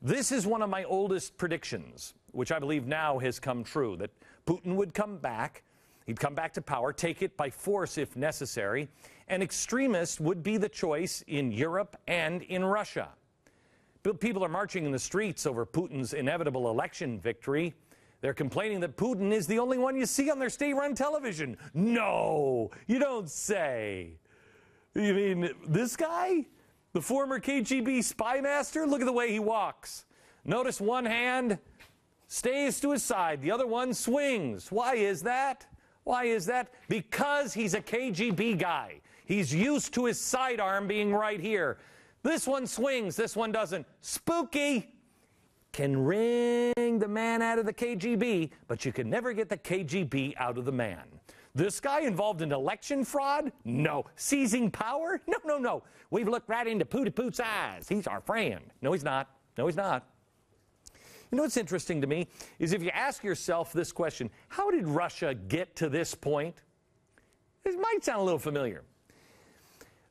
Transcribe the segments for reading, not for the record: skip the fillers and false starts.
This is one of my oldest predictions, which I believe now has come true, that Putin would come back. He'd come back to power, take it by force if necessary, and extremists would be the choice in Europe and in Russia. People are marching in the streets over Putin's inevitable election victory. They're complaining that Putin is the only one you see on their state-run television. No, you don't say. You mean this guy? The former KGB spy master? Look at the way he walks. Notice one hand stays to his side, the other one swings. Why is that? Why is that? Because he's a KGB guy. He's used to his sidearm being right here. This one swings, this one doesn't. Spooky! Can ring the man out of the KGB, but you can never get the KGB out of the man. This guy involved in election fraud? No. Seizing power? No, no, no. We've looked right into Pooty-Poot's eyes. He's our friend. No, he's not. No, he's not. You know what's interesting to me is if you ask yourself this question, how did Russia get to this point? It might sound a little familiar.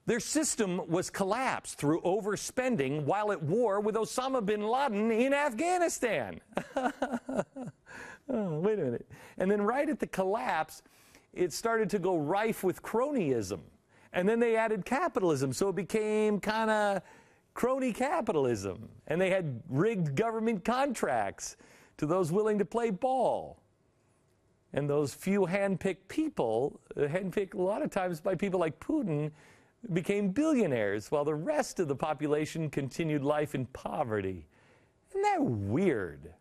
Their system was collapsed through overspending while at war with Osama bin Laden in Afghanistan. Oh, wait a minute. And then right at the collapse, it started to go rife with cronyism. And then they added capitalism, so it became kind of crony capitalism. And they had rigged government contracts to those willing to play ball. And those few hand-picked people, hand-picked a lot of times by people like Putin, became billionaires while the rest of the population continued life in poverty. Isn't that weird?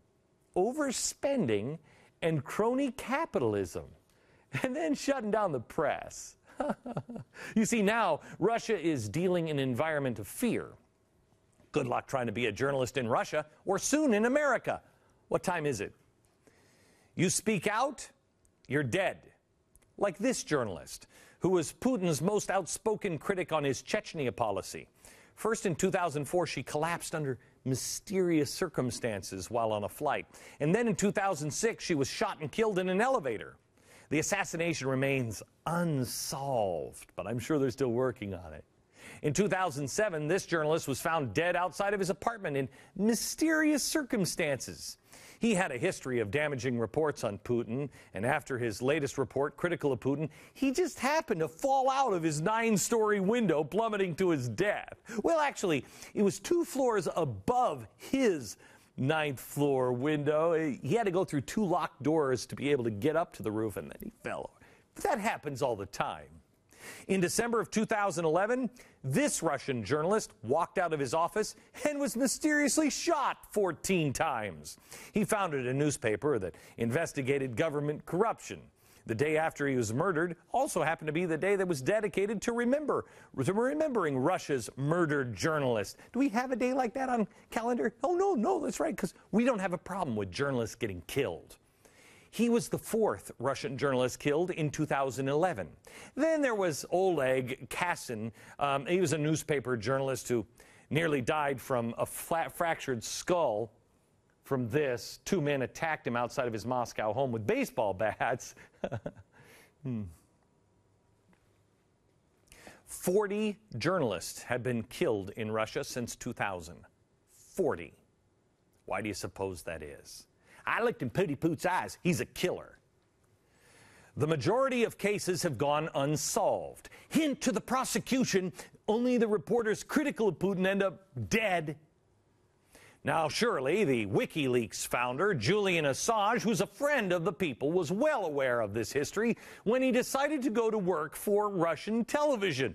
Overspending and crony capitalism, and then shutting down the press. You see, now Russia is dealing in an environment of fear. Good luck trying to be a journalist in Russia or soon in America. What time is it? You speak out, you're dead. Like this journalist, who was Putin's most outspoken critic on his Chechnya policy. First in 2004, she collapsed under mysterious circumstances while on a flight. And then in 2006, she was shot and killed in an elevator. The assassination remains unsolved, but I'm sure they're still working on it. In 2007, this journalist was found dead outside of his apartment in mysterious circumstances. He had a history of damaging reports on Putin, and after his latest report critical of Putin, he just happened to fall out of his 9-story window, plummeting to his death. Well, actually, it was 2 floors above his 9th floor window. He had to go through 2 locked doors to be able to get up to the roof, and then he fell. But that happens all the time. In December of 2011, this Russian journalist walked out of his office and was mysteriously shot 14 times. He founded a newspaper that investigated government corruption. The day after he was murdered also happened to be the day that was dedicated to remembering Russia's murdered journalist. Do we have a day like that on calendar? Oh, no, that's right, because we don't have a problem with journalists getting killed. He was the 4th Russian journalist killed in 2011. Then there was Oleg Kassin. He was a newspaper journalist who nearly died from a fractured skull. From this, 2 men attacked him outside of his Moscow home with baseball bats. 40 journalists have been killed in Russia since 2000. 40. Why do you suppose that is? I looked in Pooty-Poot's eyes. He's a killer. The majority of cases have gone unsolved. Hint to the prosecution, only the reporters critical of Putin end up dead. Now, surely the WikiLeaks founder, Julian Assange, who's a friend of the people, was well aware of this history when he decided to go to work for Russian television.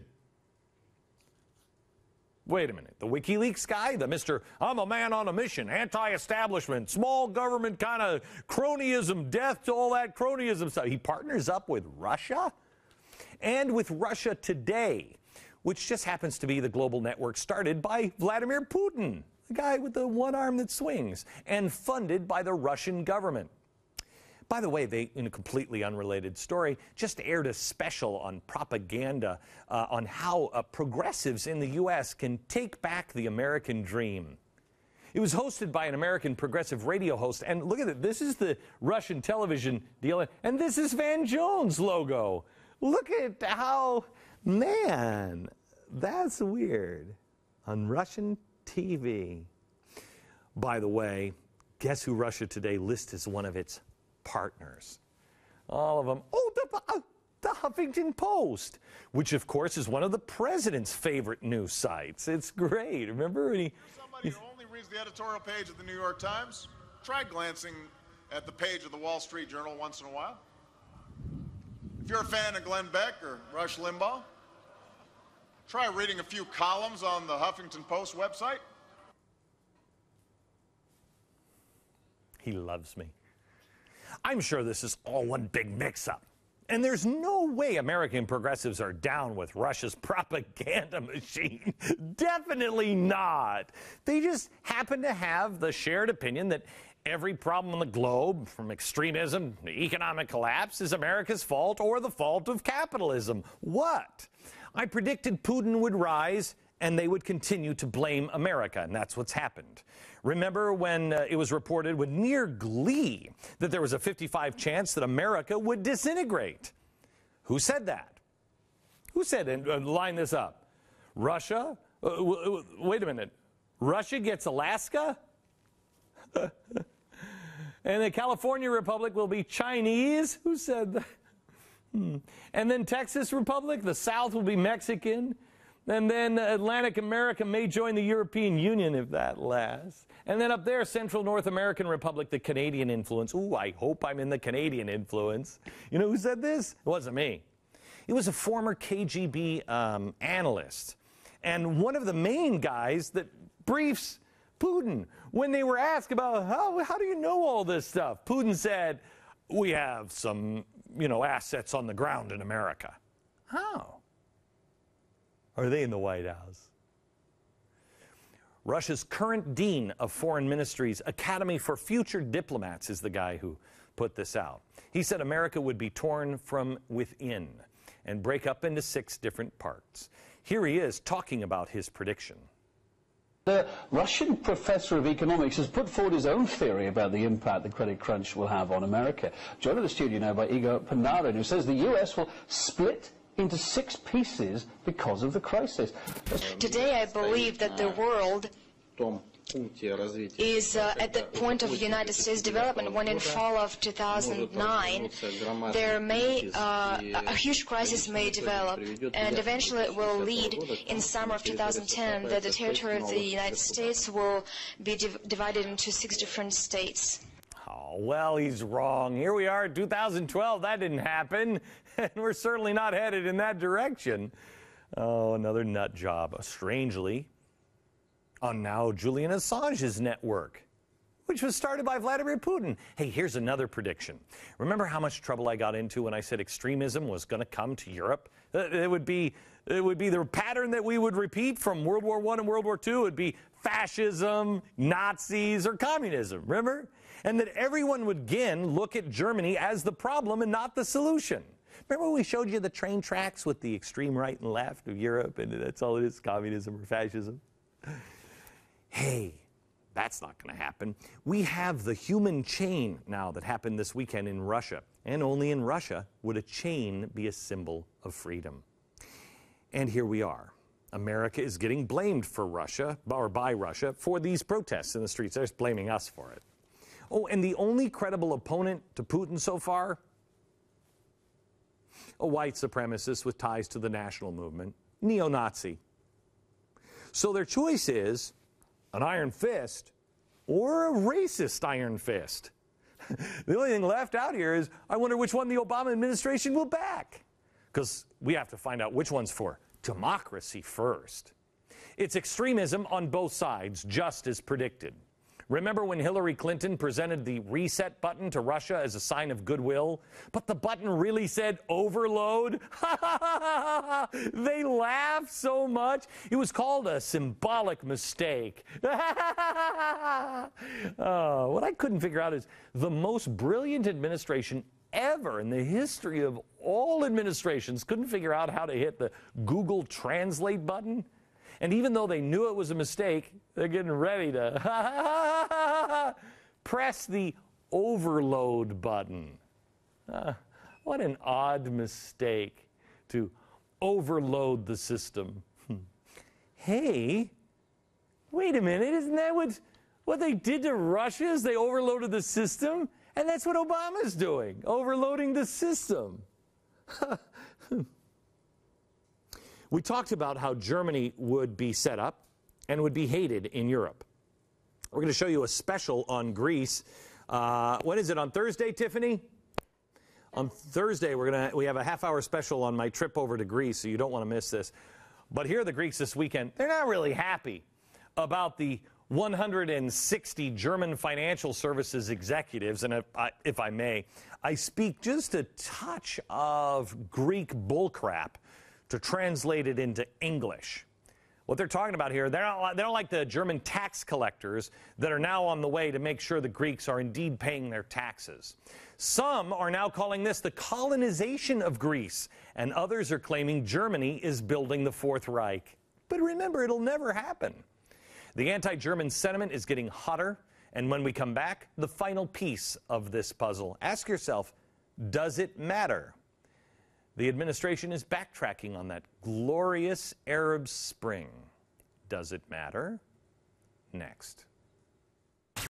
Wait a minute, the WikiLeaks guy, the Mr. I'm a man on a mission, anti-establishment, small government kind of cronyism, death to all that cronyism stuff. He partners up with Russia and with Russia Today, which just happens to be the global network started by Vladimir Putin, the guy with the one arm that swings, and funded by the Russian government. By the way, they, in a completely unrelated story, just aired a special on propaganda on how progressives in the U.S. can take back the American dream. It was hosted by an American progressive radio host, and look at it, this is the Russian television deal, and this is Van Jones' logo. Look at how, man, that's weird. On Russian TV. By the way, guess who Russia Today lists as one of its partners? All of them. Oh, the Huffington Post, which of course is one of the president's favorite news sites. It's great. Remember when somebody who only reads the editorial page of the New York Times? Try glancing at the page of the Wall Street Journal once in a while. If you're a fan of Glenn Beck or Rush Limbaugh, try reading a few columns on the Huffington Post website. He loves me. I'm sure this is all one big mix-up. And there's no way American progressives are down with Russia's propaganda machine. Definitely not. They just happen to have the shared opinion that every problem on the globe, from extremism to economic collapse, is America's fault or the fault of capitalism. What? I predicted Putin would rise and they would continue to blame America, and that's what's happened. Remember when it was reported with near glee that there was a 55% chance that America would disintegrate? Who said that? Who said it? Line this up. Russia? Wait a minute. Russia gets Alaska? And the California Republic will be Chinese? Who said that? And then Texas Republic, the South will be Mexican. And then Atlantic America may join the European Union if that lasts. And then up there, Central North American Republic, the Canadian influence. Ooh, I hope I'm in the Canadian influence. You know who said this? It wasn't me. It was a former KGB analyst. And one of the main guys that briefs Putin when they were asked about how do you know all this stuff? Putin said, we have some, assets on the ground in America. How? Are they in the White House? Russia's current dean of foreign ministry's Academy for Future Diplomats is the guy who put this out. He said America would be torn from within and break up into 6 different parts. Here he is talking about his prediction. The Russian professor of economics has put forward his own theory about the impact the credit crunch will have on America. Joined in the studio now by Igor Panarin, who says the U.S. will split into 6 pieces because of the crisis. Today I believe that the world is at the point of United States development when in fall of 2009 there may a huge crisis may develop, and eventually it will lead in summer of 2010 that the territory of the United States will be divided into 6 different states. Oh, well, he's wrong. Here we are in 2012. That didn't happen. And we're certainly not headed in that direction. Oh, another nut job. Strangely, on now Julian Assange's network, which was started by Vladimir Putin. Hey, here's another prediction. Remember how much trouble I got into when I said extremism was going to come to Europe? It would be the pattern that we would repeat from World War I and World War II. It would be fascism, Nazis, or communism, remember? And that everyone would again look at Germany as the problem and not the solution. Remember when we showed you the train tracks with the extreme right and left of Europe, and that's all it is, communism or fascism? Hey, that's not going to happen. We have the human chain now that happened this weekend in Russia, and only in Russia would a chain be a symbol of freedom. And here we are. America is getting blamed for Russia, or by Russia, for these protests in the streets. They're just blaming us for it. Oh, and the only credible opponent to Putin so far? A white supremacist with ties to the national movement, neo-Nazi. So their choice is an iron fist or a racist iron fist. The only thing left out here is I wonder which one the Obama administration will back, because we have to find out which one's for democracy first. It's extremism on both sides, just as predicted. Remember when Hillary Clinton presented the reset button to Russia as a sign of goodwill, but the button really said overload? They laughed so much. It was called a symbolic mistake. What I couldn't figure out is the most brilliant administration ever in the history of all administrations couldn't figure out how to hit the Google Translate button. And even though they knew it was a mistake, they're getting ready to press the overload button. What an odd mistake to overload the system. Hey, wait a minute, isn't that what What they did to Russia is they overloaded the system, and that's what Obama's doing, overloading the system. We talked about how Germany would be set up and would be hated in Europe. We're going to show you a special on Greece. When is it, on Thursday, Tiffany? On Thursday, we have a half-hour special on my trip over to Greece, so you don't want to miss this. But here are the Greeks this weekend. They're not really happy about the 160 German financial services executives, and if I may, I speak just a touch of Greek bullcrap to translate it into English. What they're talking about here, they don't like the German tax collectors that are now on the way to make sure the Greeks are indeed paying their taxes. Some are now calling this the colonization of Greece, and others are claiming Germany is building the Fourth Reich. But remember, it'll never happen. The anti-German sentiment is getting hotter, and when we come back, the final piece of this puzzle. Ask yourself, does it matter? The administration is backtracking on that glorious Arab Spring. Does it matter? Next.